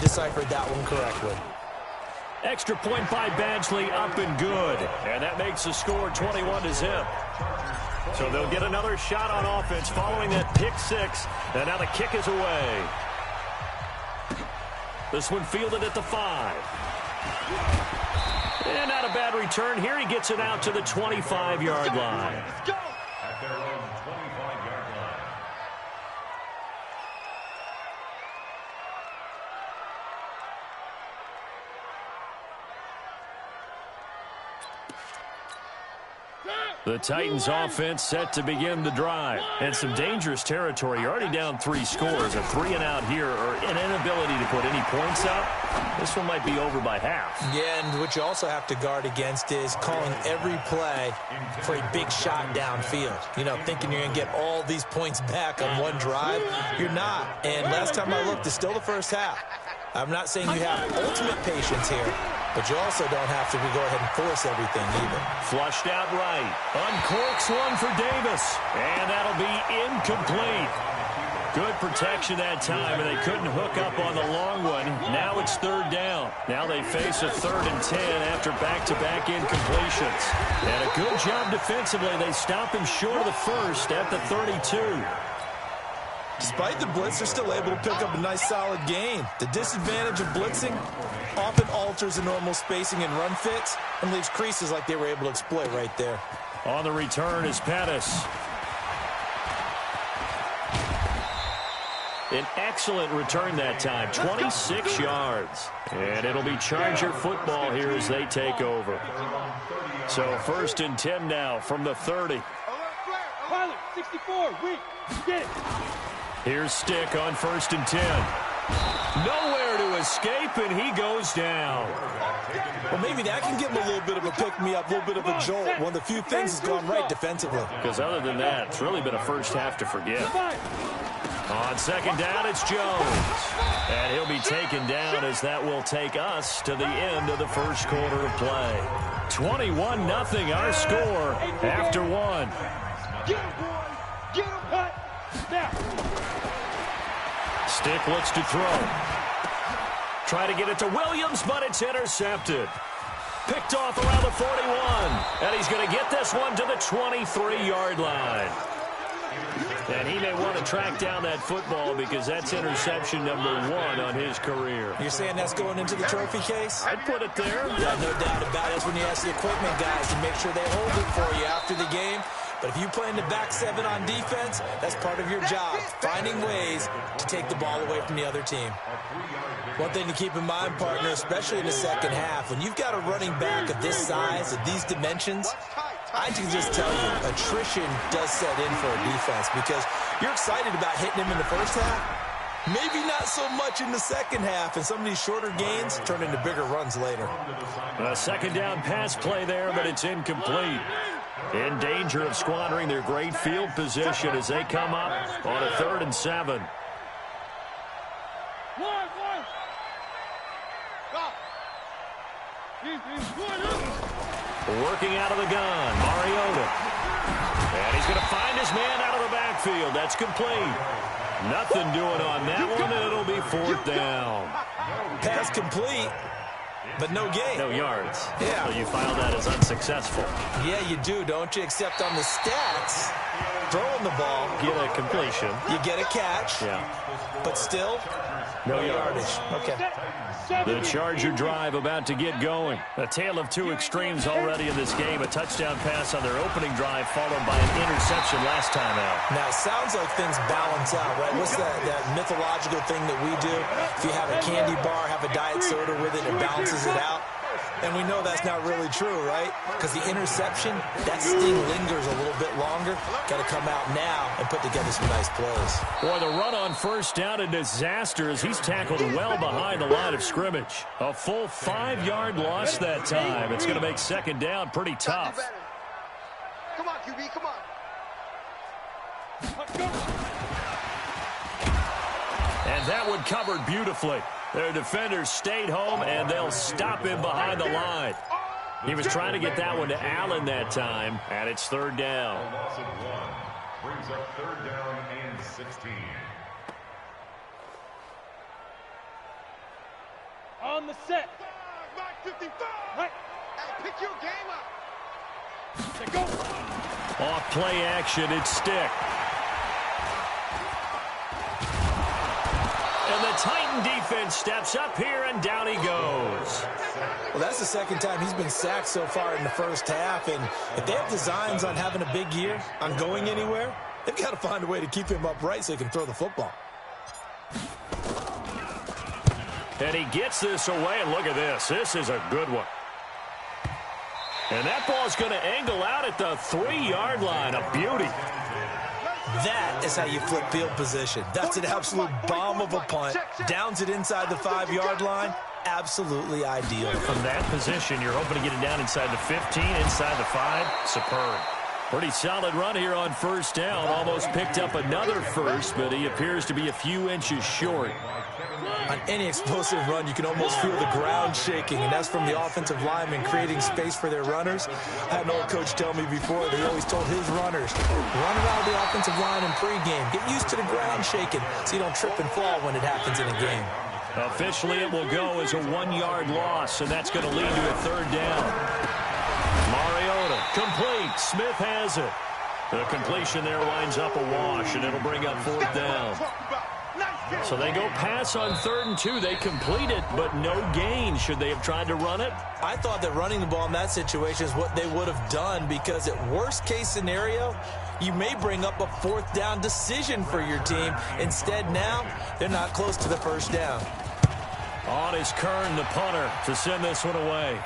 deciphered that one correctly. Extra point by Badgley, up and good. And that makes the score 21-0. So they'll get another shot on offense following that pick six. And now the kick is away. This one fielded at the 5. And not a bad return here. He gets it out to the 25-yard line. Let's go. At their own 25-yard line. The Titans offense set to begin the drive. And some dangerous territory. You're already down 3 scores. A 3-and-out here or an inability to put any points up. This one might be over by half. Yeah, and what you also have to guard against is calling every play for a big shot downfield. You know, thinking you're going to get all these points back on one drive. You're not. And last time I looked, it's still the first half. I'm not saying you have ultimate patience here, but you also don't have to go ahead and force everything either. Flushed out right. Uncorks one for Davis. And that'll be incomplete. Good protection that time, and they couldn't hook up on the long one. Now it's 3rd down. Now they face a 3rd and 10 after back-to-back incompletions. And a good job defensively. They stop him short of the first at the 32. Despite the blitz, they're still able to pick up a nice, solid gain. The disadvantage of blitzing often alters the normal spacing and run fits and leaves creases like they were able to exploit right there. On the return is Pettis. An excellent return that time, 26 yards. And it'll be Charger football here as they take over. So 1st and 10 now from the 30. Pilot, 64, weak, get it. Here's Stick on 1st and 10. Nowhere to escape, and he goes down. Well, maybe that can give him a little bit of a pick-me-up, a little bit of a jolt. One of the few things that's gone right defensively. Because other than that, it's really been a first half to forget. On 2nd down, it's Jones. And he'll be taken down as that will take us to the end of the first quarter of play. 21-0 our score after 1. Get him, boy. Get him, cut. Now. Stick looks to throw. Try to get it to Williams, but it's intercepted. Picked off around the 41. And he's going to get this one to the 23-yard line. And he may want to track down that football because that's interception number 1 on his career. You're saying that's going into the trophy case? I'd put it there. Yeah, no doubt about it. That's when you ask the equipment guys to make sure they hold it for you after the game. But if you play in the back 7 on defense, that's part of your job, finding ways to take the ball away from the other team. One thing to keep in mind, partner, especially in the second half, when you've got a running back of this size, of these dimensions, I can just tell you, attrition does set in for a defense because you're excited about hitting him in the first half. Maybe not so much in the second half, and some of these shorter gains turn into bigger runs later. A 2nd down pass play there, but it's incomplete. In danger of squandering their great field position as they come up on a 3rd and 7. Working out of the gun, Mariota. And he's going to find his man out of the backfield. That's complete. Nothing doing on that one, and it'll be 4th down. Pass complete, but no gain. No yards. Yeah. So you file that as unsuccessful. Yeah, you do, don't you? Except on the stats, throwing the ball. Get a completion. You get a catch. Yeah. But still, no yardage. Okay. The Charger drive about to get going. A tale of 2 extremes already in this game. A touchdown pass on their opening drive followed by an interception last time out. Now, it sounds like things balance out, right? What's that mythological thing that we do? If you have a candy bar, have a diet soda with it, it balances it out. And we know that's not really true, right? Because the interception, that sting lingers a little bit longer. Got to come out now and put together some nice plays. Boy, the run on 1st down, a disaster as he's tackled well behind the line of scrimmage. A full 5-yard loss that time. It's going to make 2nd down pretty tough. Come on, QB, come on. And that one covered beautifully. Their defenders stayed home, and they'll stop him behind the line. He was trying to get that one to Allen that time, and it's 3rd down. A loss of 1 brings up 3rd down and 16. On the set. Back 55. Right. Hey, pick your game up. Set, go. Off play action, it's Stick. And the Titan defense steps up here, and down he goes. Well, that's the second time he's been sacked so far in the first half, and if they have designs on having a big year, on going anywhere, they've got to find a way to keep him upright so he can throw the football. And he gets this away, and look at this. This is a good one. And that ball's going to angle out at the 3-yard line. A beauty. That is how you flip field position. That's an absolute bomb of a punt. Downs it inside the 5-yard line. Absolutely ideal. From that position, you're hoping to get it down inside the 15, inside the 5. Superb. Pretty solid run here on first down. Almost picked up another first, but he appears to be a few inches short. On any explosive run, you can almost feel the ground shaking, and that's from the offensive linemen creating space for their runners. I had an old coach tell me before that he always told his runners, run around the offensive line in pregame. Get used to the ground shaking so you don't trip and fall when it happens in a game. Officially, it will go as a 1-yard loss, and that's going to lead to a 3rd down. Mariota, complete. Smith has it. The completion there winds up a wash, and it'll bring up 4th down. So they go pass on 3rd and 2. They complete it, but no gain. Should they have tried to run it? I thought that running the ball in that situation is what they would have done, because at worst case scenario, you may bring up a 4th down decision for your team. Instead, now, they're not close to the 1st down. On is Kern, the punter, to send this one away.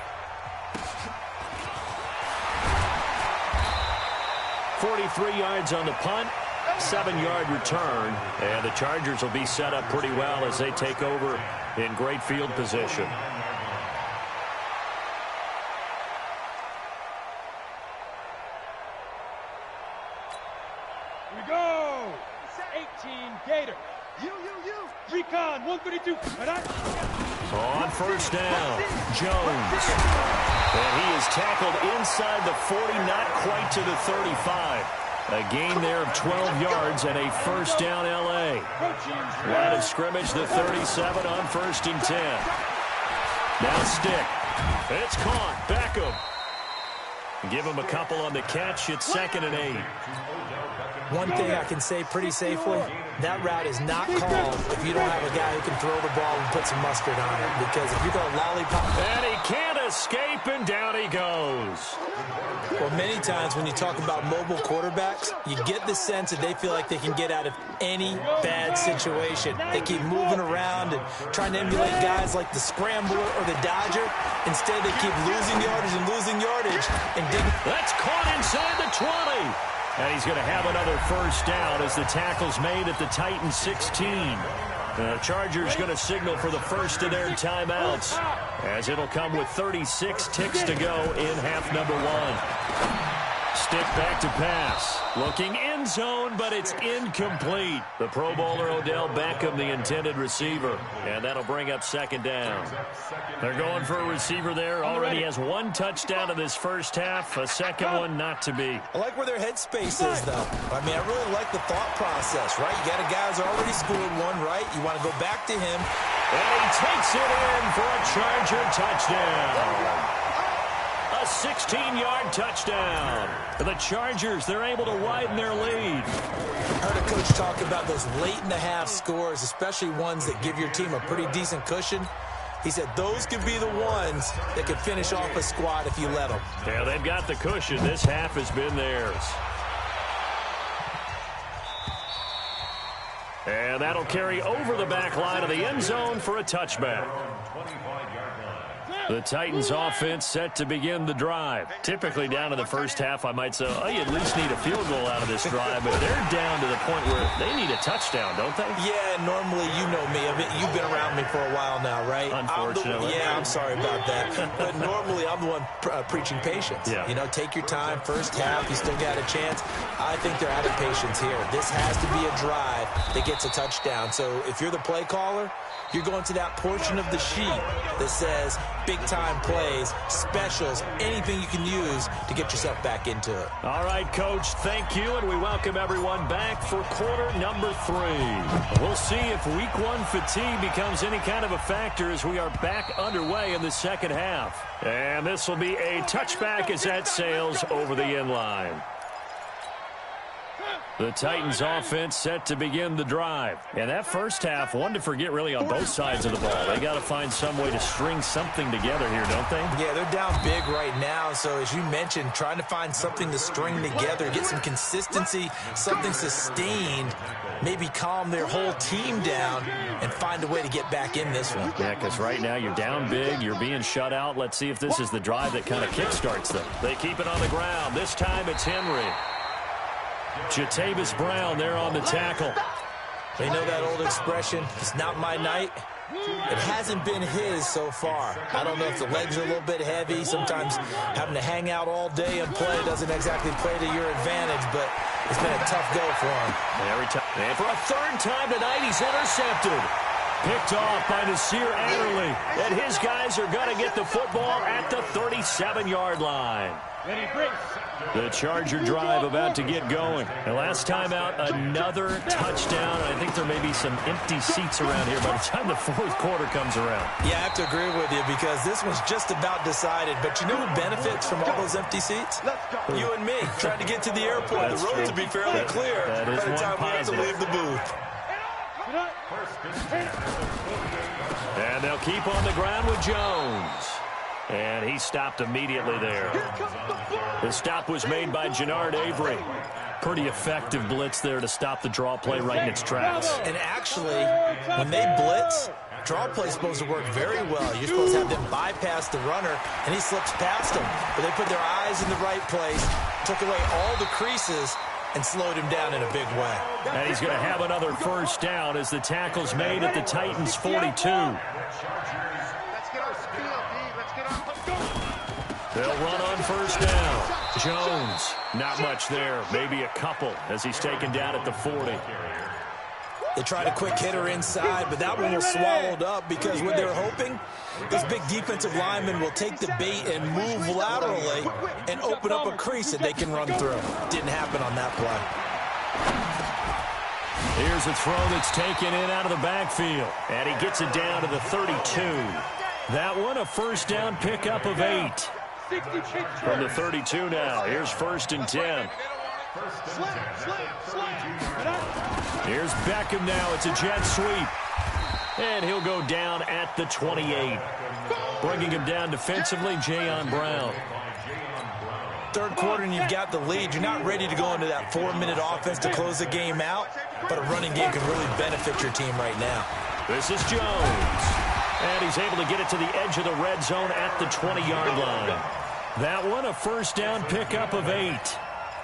43 yards on the punt. 7-yard return, and the Chargers will be set up pretty well as they take over in great field position. Here we go. 18 Gator. You. Recon 132. On first down, Jones. And he is tackled inside the 40, not quite to the 35. A gain there of 12 yards and a 1st down L.A. Line of scrimmage, the 37 on 1st and 10. Now Stick. It's caught. Beckham. Give him a couple on the catch. It's 2nd and 8. One thing I can say pretty safely, that route is not called if you don't have a guy who can throw the ball and put some mustard on it. Because if you're going to lollipop... And he can't escape, and down he goes. Well, many times when you talk about mobile quarterbacks, you get the sense that they feel like they can get out of any bad situation. They keep moving around and trying to emulate guys like the Scrambler or the Dodger. Instead, they keep losing yardage and losing yardage. And that's caught inside the 20. And he's going to have another 1st down as the tackle's made at the Titans 16. The Chargers going to signal for the first of their timeouts, as it'll come with 36 ticks to go in half number 1. Stick back to pass. Looking end zone, but it's incomplete. The Pro Bowler Odell Beckham, the intended receiver. And that'll bring up 2nd down. They're going for a receiver there. Already has 1 touchdown in this first half. A second one not to be. I like where their headspace is, though. I mean, I really like the thought process, right? You got a guy who's already scored one, right? You want to go back to him. And he takes it in for a Charger touchdown. A 16-yard touchdown. The Chargers, they're able to widen their lead. I heard a coach talk about those late-in-the-half scores, especially ones that give your team a pretty decent cushion. He said those could be the ones that could finish off a squad if you let them. Yeah, they've got the cushion. This half has been theirs. And that'll carry over the back line of the end zone for a touchback. The Titans offense set to begin the drive. Typically down in the first half, I might say, oh, you at least need a field goal out of this drive, but they're down to the point where they need a touchdown, don't they? Yeah, normally, you know me. You've been around me for a while now, right? Unfortunately. I'm sorry about that. But normally, I'm the one preaching patience. Yeah. You know, take your time. First half, you still got a chance. I think they're out of patience here. This has to be a drive that gets a touchdown. So if you're the play caller, you're going to that portion of the sheet that says big-time plays, specials, anything you can use to get yourself back into it. All right, Coach, thank you, and we welcome everyone back for quarter number 3. We'll see if week 1 fatigue becomes any kind of a factor as we are back underway in the second half. And this will be a touchback as that sails over the end line. The Titans offense set to begin the drive. And that first half, one to forget really on both sides of the ball. They got to find some way to string something together here, don't they? Yeah, they're down big right now. So as you mentioned, trying to find something to string together, get some consistency, something sustained, maybe calm their whole team down and find a way to get back in this one. Yeah, because right now you're down big, you're being shut out. Let's see if this is the drive that kind of kickstarts them. They keep it on the ground. This time it's Henry. Jimidoe4's Brown there on the tackle. You know that old expression, it's not my night? It hasn't been his so far. I don't know if the legs are a little bit heavy. Sometimes having to hang out all day and play doesn't exactly play to your advantage, but it's been a tough go for him. And for a third time tonight, he's intercepted. Picked off by Nasir Adderley. And his guys are going to get the football at the 37-yard line. The Charger drive about to get going. And last time out, another touchdown. I think there may be some empty seats around here by the time the fourth quarter comes around. Yeah, I have to agree with you because this one's just about decided. But you know who benefits from all those empty seats? You and me, trying to get to the airport. The roads will be fairly clear by the time we have to leave the booth. And they'll keep on the ground with Jones. And he stopped immediately there. The stop was made by Jimidoe4's. Pretty effective blitz there to stop the draw play right in its tracks. And actually, when they blitz, draw play is supposed to work very well. You're supposed to have them bypass the runner, and he slips past them. But they put their eyes in the right place, took away all the creases, and slowed him down in a big way. And he's going to have another first down as the tackle's made at the Titans' 42. They'll run on first down. Jones, not much there. Maybe a couple as he's taken down at the 40. They tried a quick hitter inside, but that one was swallowed up because what they're hoping, this big defensive lineman will take the bait and move laterally and open up a crease that they can run through. Didn't happen on that play. Here's a throw that's taken in out of the backfield. And he gets it down to the 32. That one a first down pickup of 8. From the 32 now. Here's 1st and 10. Here's Beckham now. It's a jet sweep. And he'll go down at the 28. Bringing him down defensively, Jayon Brown. Third quarter and you've got the lead. You're not ready to go into that 4-minute offense to close the game out, but a running game can really benefit your team right now. This is Jones. And he's able to get it to the edge of the red zone at the 20-yard line. That one a first down pickup of 8.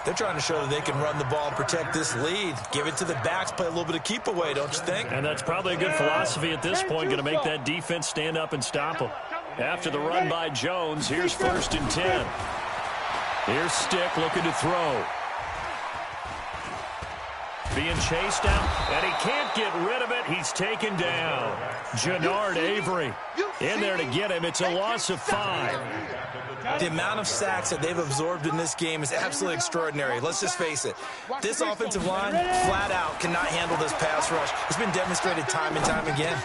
They're trying to show that they can run the ball and protect this lead. Give it to the backs, play a little bit of keep away, don't you think? And that's probably a good philosophy at this point, going to make that defense stand up and stop them. After the run by Jones, here's 1st and 10. Here's Stick looking to throw. Being chased out, and he can't get rid of it. He's taken down. Jimidoe4's in there to get him. It's a loss of 5. The amount of sacks that they've absorbed in this game is absolutely extraordinary. Let's just face it. This offensive line, flat out, cannot handle this pass rush. It's been demonstrated time and time again.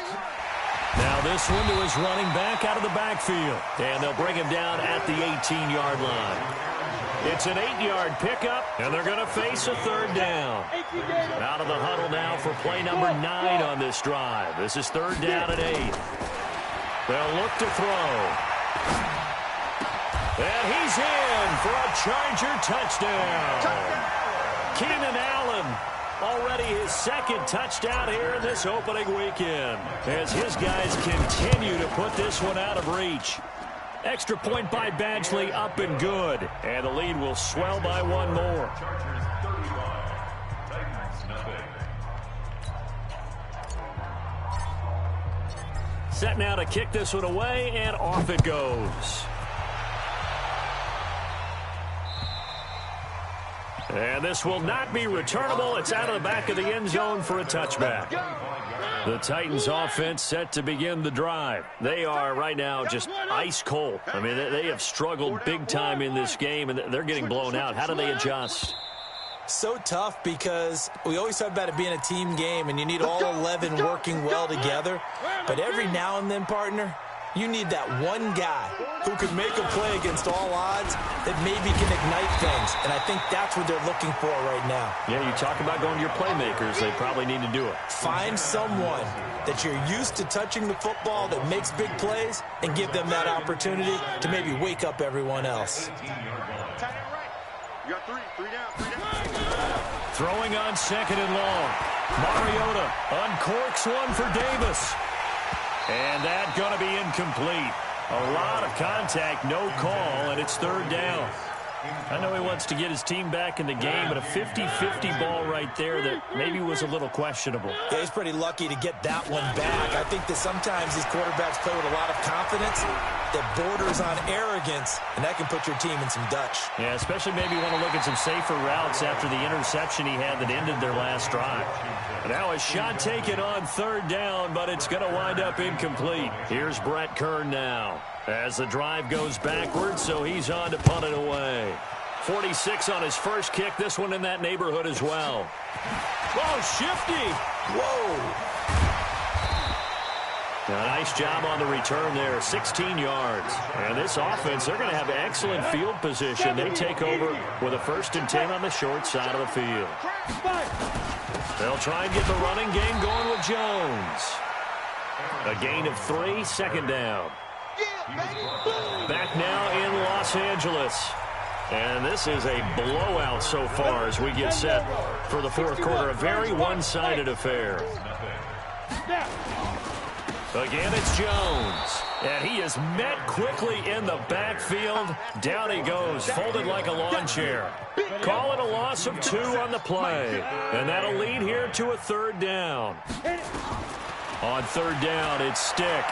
Now this one to his running back out of the backfield. And they'll bring him down at the 18-yard line. It's an 8-yard pickup, and they're going to face a 3rd down. Out of the huddle now for play number 9 on this drive. This is 3rd down and 8. They'll look to throw. And he's in for a Charger touchdown. Keenan Allen, already his 2nd touchdown here in this opening weekend, as his guys continue to put this one out of reach. Extra point by Badgley, up and good. And the lead will swell by 1 more. Set now to kick this one away, and off it goes. And this will not be returnable. It's out of the back of the end zone for a touchback. The Titans offense set to begin the drive. They are right now just ice cold. I mean, they have struggled big time in this game, and they're getting blown out. How do they adjust? So tough because we always talk about it being a team game, and you need all 11 working well together. But every now and then, partner, you need that one guy who can make a play against all odds that maybe can ignite things. And I think that's what they're looking for right now. Yeah, you talk about going to your playmakers. They probably need to do it. Find someone that you're used to touching the football that makes big plays and give them that opportunity to maybe wake up everyone else. You got three down. Throwing on 2nd and long. Mariota uncorks one for Davis. And that's going to be incomplete. A lot of contact, no call, and it's 3rd down. I know he wants to get his team back in the game, but a 50-50 ball right there that maybe was a little questionable. Yeah, he's pretty lucky to get that one back. I think that sometimes these quarterbacks play with a lot of confidence that borders on arrogance, and that can put your team in some Dutch. Yeah, especially maybe want to look at some safer routes after the interception he had that ended their last drive. Now a shot taken on 3rd down, but it's going to wind up incomplete. Here's Brett Kern now as the drive goes backwards, so he's on to punt it away. 46 on his first kick. This one in that neighborhood as well. Oh, shifty. Whoa. A nice job on the return there, 16 yards. And this offense, they're going to have excellent field position. They take over with a 1st and 10 on the short side of the field. They'll try and get the running game going with Jones. A gain of 3, 2nd down. Back now in Los Angeles. And this is a blowout so far as we get set for the 4th quarter. A very one-sided affair. Again, it's Jones. And he is met quickly in the backfield. Down he goes, folded like a lawn chair. Call it a loss of 2 on the play. And that'll lead here to a 3rd down. On 3rd down, it's Stick.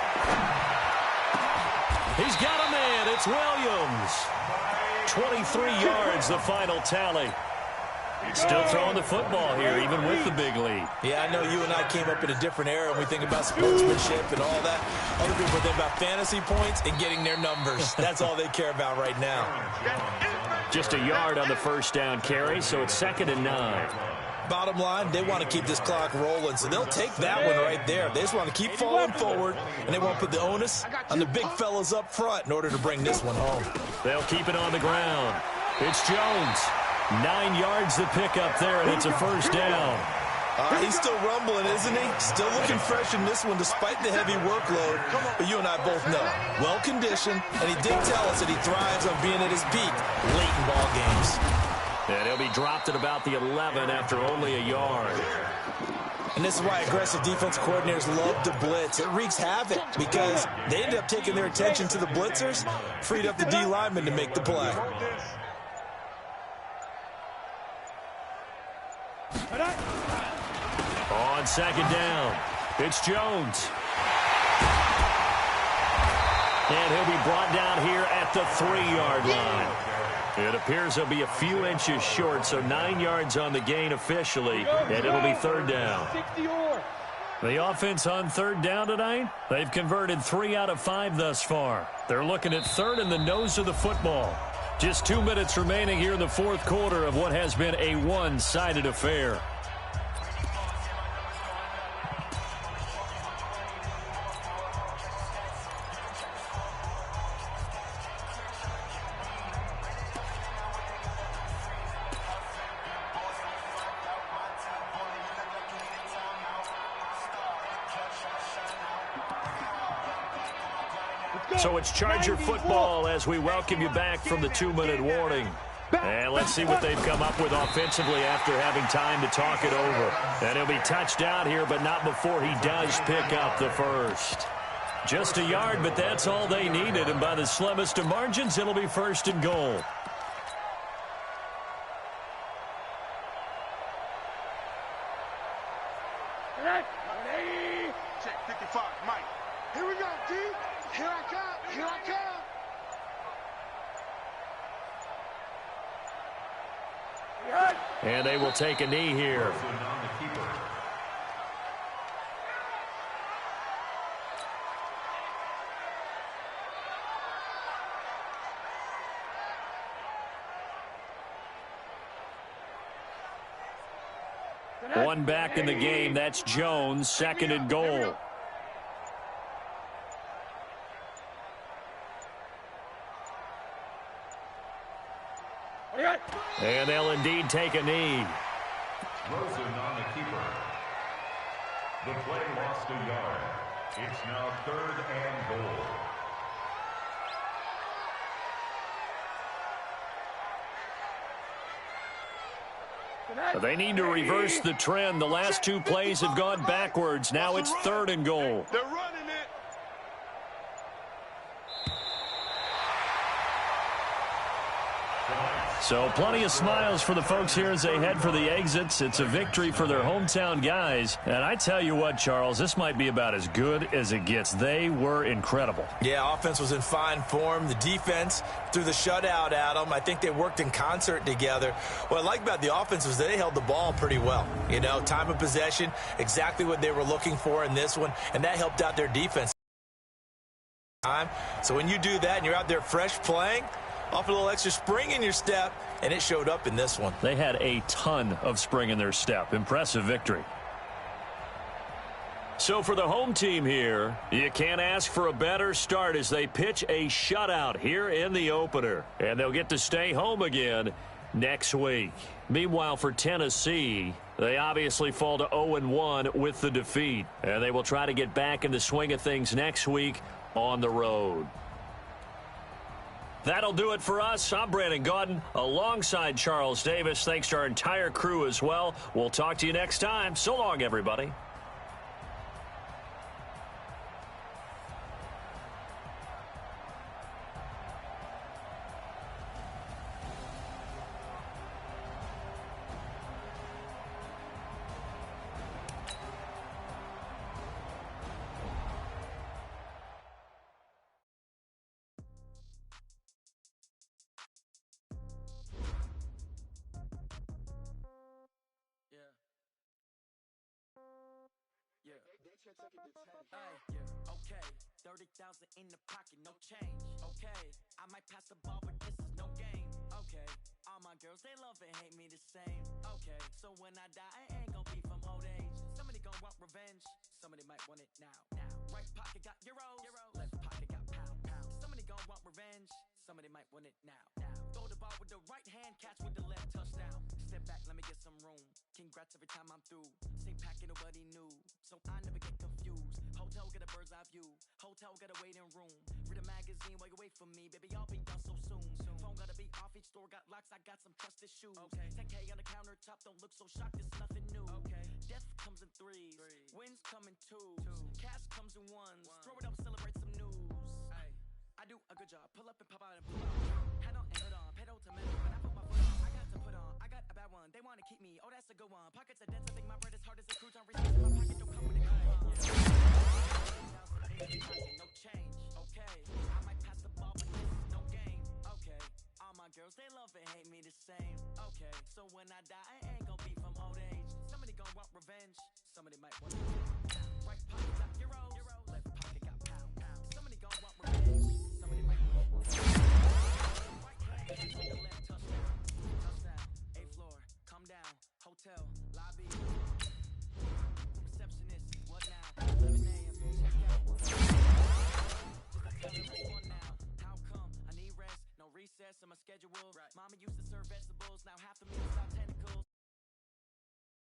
He's got a man. It's Williams. 23 yards, the final tally. Still throwing the football here, even with the big lead. Yeah, I know you and I came up in a different era, and we think about sportsmanship and all that. Other people think about fantasy points and getting their numbers. That's all they care about right now. Just a yard on the 1st down carry, so it's 2nd and 9. Bottom line, they want to keep this clock rolling, so they'll take that one right there. They just want to keep falling forward, and they won't put the onus on the big fellas up front in order to bring this one home. They'll keep it on the ground. It's Jones. 9 yards to pick up there, and it's a 1st down. He's still rumbling, isn't he? Still looking fresh in this one despite the heavy workload. But you and I both know, well-conditioned, and he did tell us that he thrives on being at his peak late in ball games. And he'll be dropped at about the 11 after only a yard. And this is why aggressive defense coordinators love to blitz. It wreaks havoc because they end up taking their attention to the blitzers, freed up the D lineman to make the play. On 2nd down, it's Jones. And he'll be brought down here at the 3-yard line. It appears he'll be a few inches short, so 9 yards on the gain officially, and it'll be 3rd down. The offense on 3rd down tonight, they've converted 3 out of 5 thus far. They're looking at 3rd in the nose of the football. Just 2 minutes remaining here in the 4th quarter of what has been a one-sided affair. So it's Charger football as we welcome you back from the 2-minute warning. And let's see what they've come up with offensively after having time to talk it over. And he'll be touched down here, but not before he does pick up the 1st. Just a yard, but that's all they needed. And by the slimmest of margins, it'll be 1st and goal. Check 55, Mike. Here we go, D. Here I come. Here I come. And they will take a knee here. One back in the game. That's Jones, second and goal. And they'll indeed take a knee. Rosen on the keeper. The play lost a yard. It's now third and goal. They need to reverse the trend. The last two plays have gone backwards. Now it's third and goal. They're running it. So plenty of smiles for the folks here as they head for the exits. It's a victory for their hometown guys. And I tell you what, Charles, this might be about as good as it gets. They were incredible. Yeah, offense was in fine form. The defense threw the shutout at them. I think they worked in concert together. What I like about the offense was they held the ball pretty well. You know, time of possession, exactly what they were looking for in this one, and that helped out their defense. So when you do that and you're out there fresh playing, off a little extra spring in your step, and it showed up in this one. They had a ton of spring in their step. Impressive victory. So for the home team here, you can't ask for a better start as they pitch a shutout here in the opener. And they'll get to stay home again next week. Meanwhile, for Tennessee, they obviously fall to 0-1 with the defeat. And they will try to get back in the swing of things next week on the road. That'll do it for us. I'm Brandon Gaudin alongside Charles Davis. Thanks to our entire crew as well. We'll talk to you next time. So long, everybody. Okay, 30,000 in the pocket, no change. Okay, I might pass the ball, but this is no game. Okay, all my girls, they love and hate me the same. Okay, so when I die, I ain't gonna be from old age. Somebody gonna want revenge, somebody might want it now. Right pocket got euros, left pocket got pound. Somebody gonna want revenge, somebody might want it now. Throw the ball with the right hand, catch with the left, touchdown. Step back, let me get some room. Congrats every time I'm through. Same packet, nobody knew, so I never get confused. Hotel get a bird's eye view. Hotel get a waiting room. Read a magazine while you wait for me, baby. I'll be done so soon. Phone gotta be off. Each store got locks. I got some trusted shoes. 10K on the countertop. Don't look so shocked. It's nothing new. Death comes in threes. Wins come in twos. Cash comes in ones. Throw it up, celebrate some news. I do a good job. Pull up and pop out and pull out. Head on and hood on. Pedal to metal. When I put my foot on, I got to put on. I got a bad one. They wanna keep me. Oh, that's a good one. Pockets are dense. I think my bread is hard as a crouton. Receipts in my pocket don't come with a coupon. No change. Okay, I might pass the ball, but this is no game. Okay, all my girls, they love and hate me the same. Okay, so when I die, I ain't gonna be from old age. Somebody gonna want revenge, somebody might want